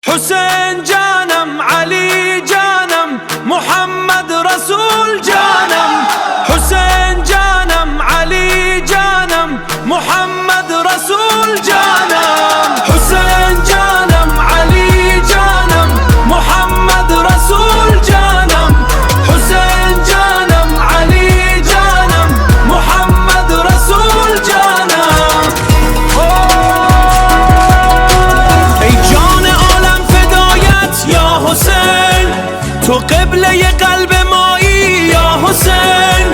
حسین جانم، علی جانم، محمد رسول جانم. حسین جانم، علی جانم، محمد رسول جانم. حسین جانم، علی جانم، محمد رسول جانم. حسین جانم، علی جانم، محمد رسول جانم. ای جان عالم فدایت یا حسین، تو قبله قلب مایی یا حسین.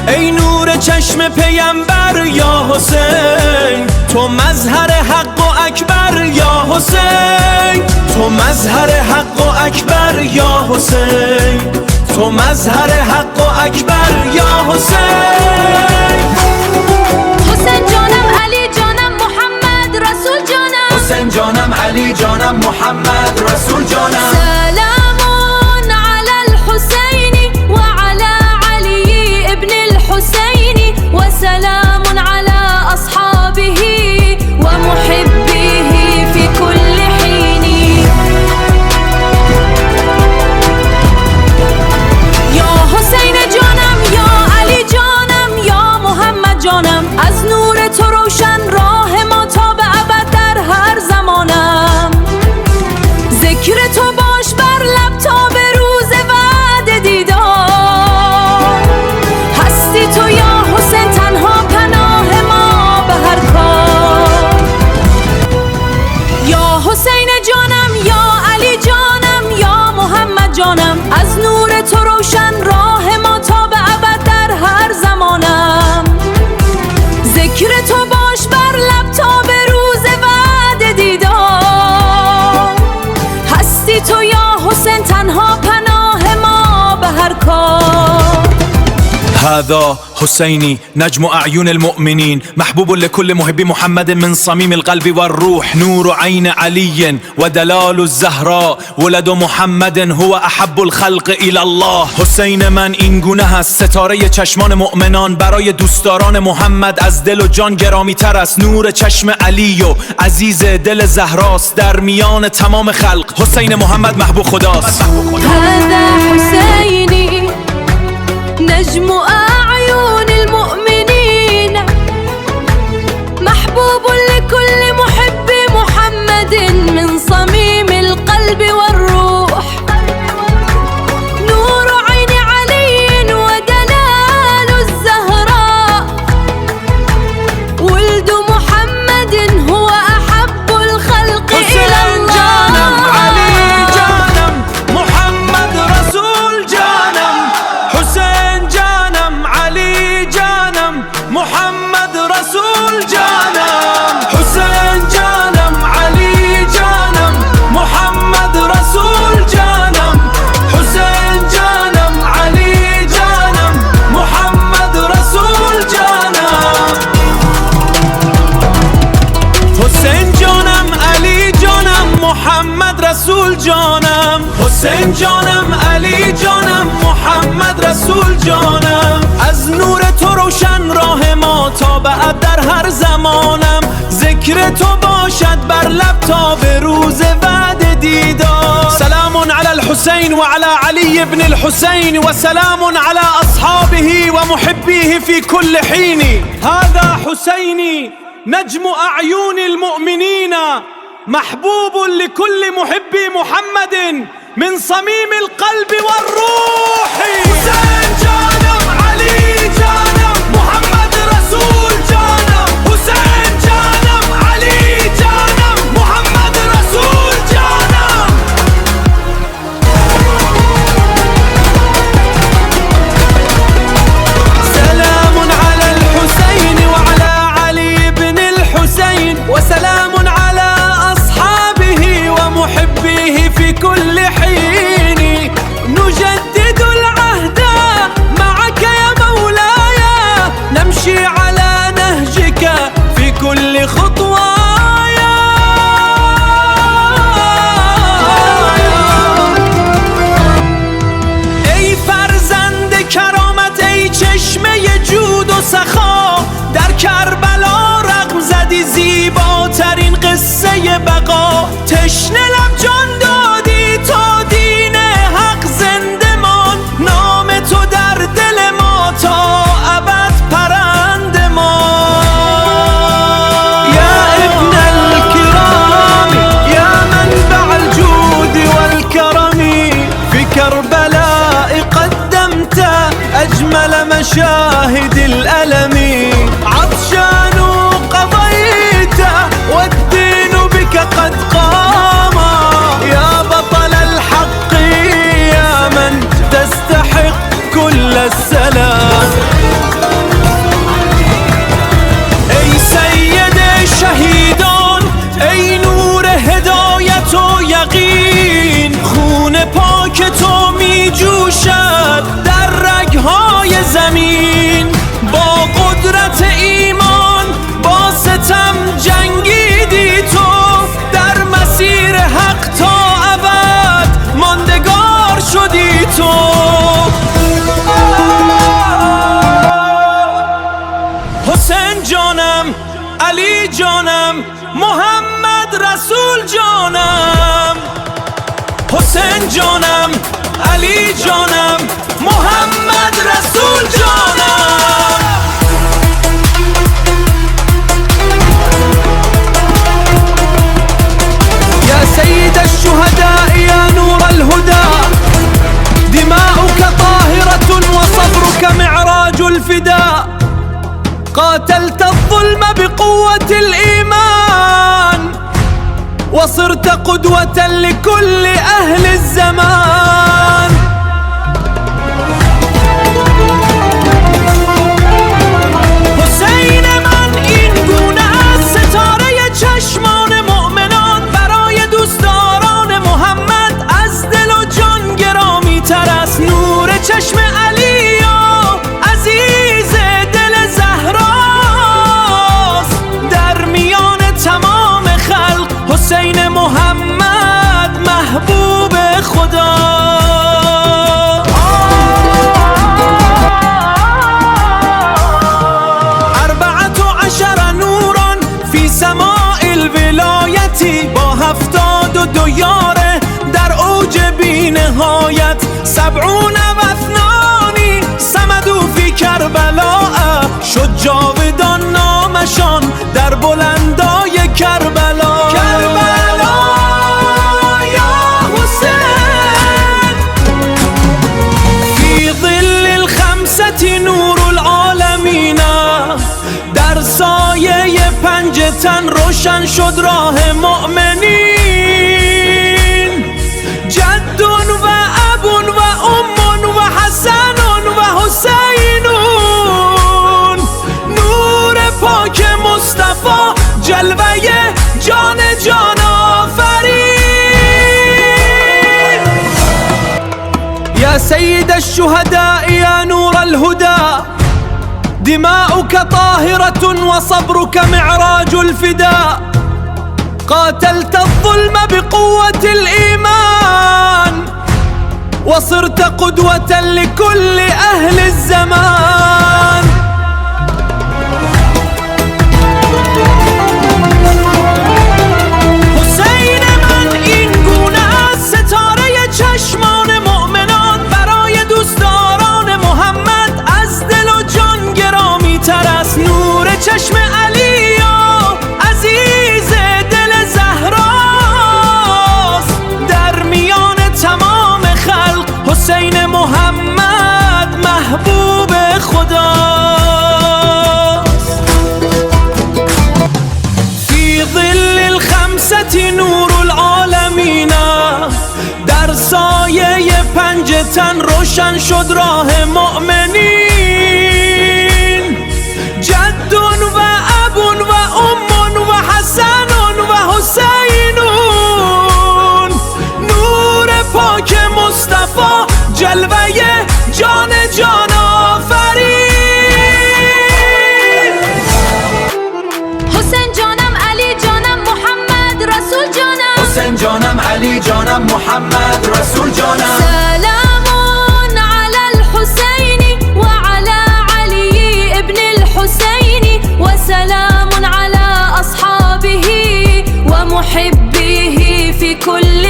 ای نور چشم پیمبر یا حسین، تو مظهر حق و اکبر یا حسین. تو مظهر حق و اکبر یا حسین. تو مظهر حق و اکبر یا حسین. حسین جانم، علی جانم، محمد رسول جانم. حسین جانم، علی جانم، محمد رسول جانم. سلام على الحسين وعلى علي ابن الحسين، وسلام على أصحابه ومحبيه في كل حين. يا حسين جانم، يا علی جانم، یا محمد جانم، از نور تو روشن راه ما تا به ابد در هر زمانم. ذکر تو باش بر لب تا به روز وعد دیدار. هستی تو یا حسین تنها پناه ما به هر کار. یا حسین جانم، یا علی جانم، یا محمد جانم، از نور تو روشن راه ما تا به ابد در هر زمانم. ذکر تو باش بر لب تا به روز وعد دیدار. هستی تو یا حسین تنها پناه ما به هر کار. هذا حسيني نجم أعين المؤمنين، محبوب لكل محب محمد من صميم القلب والروح، نور عين علي ودلال الزهراء، ولد محمد هو أحب الخلق إلى الله. حسین من این گونه هست، ستاره چشمان مؤمنان، برای دوستداران محمد از دل و جان گرامی تر است. نور چشم علی و عزیز دل زهراست، در میان تمام خلق حسین محمد محبوب خداست. هذا حسيني نجم أعين المؤمنين، محبوب لكل محب محمد من صميم القلب والروح، نور عين علي ودلال الزهراء، ولد محمد هو أحب الخلق إلى الله. جانم، علی جانم، محمد رسول جانم. حسین جانم، علی جانم، محمد رسول جانم. حسین جانم، علی جانم، محمد رسول جانم. حسین جانم، علی جانم، محمد رسول جانم. حسین جانم، علی جانم، محمد رسول جانم. حسین جانم، علی جانم، محمد رسول جانم، از نور تو روشن راه ما تا بعد در هر زمانم. ذکر تو باشد بر لب تا به روز وعد دیدار. سلام علی الحسین و علی علی ابن الحسین، و سلام علی اصحابه و محبیه فی کل حین. هذا حسینی نجم أعين المؤمنين، محبوب لكل محب محمد من صميم القلب والروح. حسين جانم، علي جانم، محمد رسول جانم. حسين جانم، علي جانم، محمد رسول جانم. سلام على الحسين وعلى علي بن الحسين، وسلام على أصحابه ومحبيه في كل حين. نجدد العهد معك يا مولاي، نمشي على نهجك في كل خطوايا. ای فرزند کرامت، ای چشمه جود و سخا، در کربلا رقم زدی زیباترین قصه بقا. تشنه لب جان شاهد الألم عطشان قضيته والدين بك قد قام يا بطل الحق يا من تستحق كل السلام. ای سید شهیدان ای نور هدایت و یقین خون پاک تو می جوشد در رگهای زمین با قدرت ایمان با ستم جنگیدی تو در مسیر حق تا ابد ماندگار شدی تو. حسین جانم علی جانم محمد رسول جانم حسین جانم علی جانم محمد رسول جانم. يا سيد الشهداء يا نور الهدى دماؤك طاهرة وصبرك معراج الفداء قاتلت الظلم بقوة الإيمان وصرت قدوة لكل أهل الزمان. حسین من این گونه از ستاره چشمان مؤمنان برای دوستداران محمد از دل و جان گرامی تر است. نور چشم علی و عزیز دل زهراست در میان تمام خلق حسین محمد محبوب خدا. با 72 یاره در اوج بی نهایت 70 و اثنانی صمدوا فی کربلا شد جاودان نامشان در بلندای کربلا. کربلا یا حسین فی ظل الخمسة نور العالمین در سایه 5 تن روشن شد راه مؤمنین. جد و اب و ام و حسن و حسینون نور پاک مصطفی جلوه جان جان آفرین. یا سید الشهداء یا نور الهدى دماؤك طاهرة وصبرك معراج الفداء قاتلت الظلم بقوة الإيمان وصرت قدوة لكل أهل الزمان. حسین من این گونه از ستاره چشمان مؤمنان برای دوستداران محمد از دل و جان گرامی تر است. نور چشم علی و عزیز دل زهراست در میان تمام خلق حسین محمد محبوب خداست. فی ظل الخمسة نور العالمین در سایه 5 تن روشن شد راه مؤمنین. جد و اب و ام و حسن و حسینون نور پاک مصطفی جلوه جان جان آفرین. حسین جانم علی جانم محمد رسول جانم حسین جانم علی جانم محمد رسول جانم. سلام على الحسين وعلى علي ابن الحسين وسلام على أصحابه ومحبيه في كل